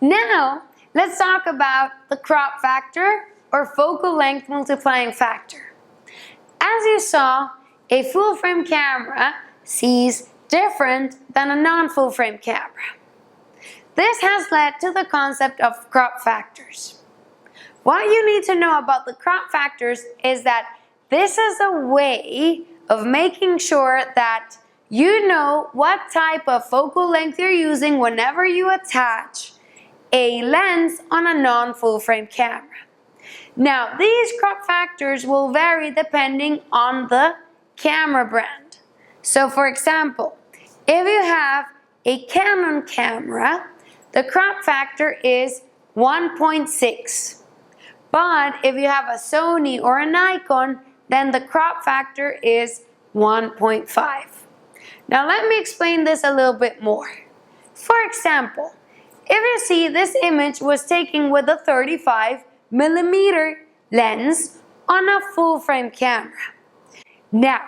Now, let's talk about the crop factor or focal length multiplying factor. As you saw, a full frame camera sees different than a non-full frame camera. This has led to the concept of crop factors. What you need to know about the crop factors is that this is a way of making sure that you know what type of focal length you're using whenever you attach a lens on a non-full frame camera. Now, these crop factors will vary depending on the camera brand. So for example, if you have a Canon camera, the crop factor is 1.6. But if you have a Sony or a Nikon, then the crop factor is 1.5. Now let me explain this a little bit more. For example, if you see this image was taken with a 35mm lens on a full frame camera. Now,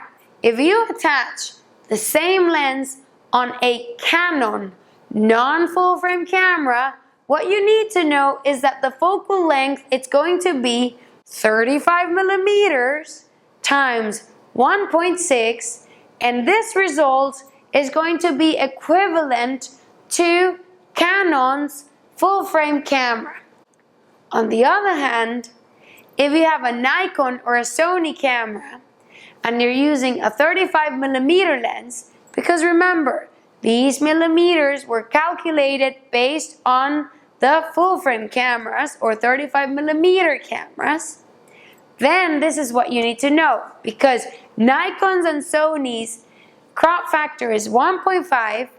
if you attach the same lens on a Canon non-full frame camera, what you need to know is that the focal length, it's going to be 35mm times 1.6, and this result is going to be equivalent to Canon's full frame camera. On the other hand, if you have a Nikon or a Sony camera and you're using a 35mm lens, because remember, these millimeters were calculated based on the full frame cameras or 35mm cameras, then this is what you need to know, because Nikon's and Sony's crop factor is 1.5,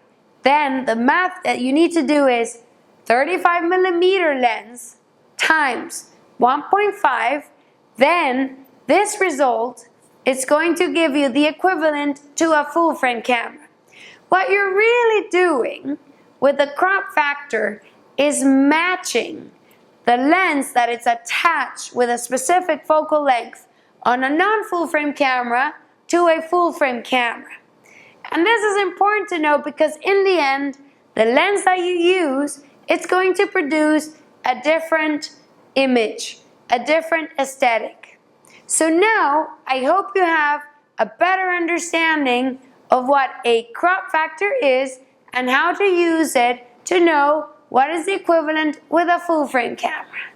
then the math that you need to do is 35mm lens times 1.5, then this result is going to give you the equivalent to a full frame camera. What you're really doing with the crop factor is matching the lens that it's attached with a specific focal length on a non-full frame camera to a full frame camera. And this is important to know because in the end, the lens that you use, it's going to produce a different image, a different aesthetic. So now, I hope you have a better understanding of what a crop factor is and how to use it to know what is the equivalent with a full frame camera.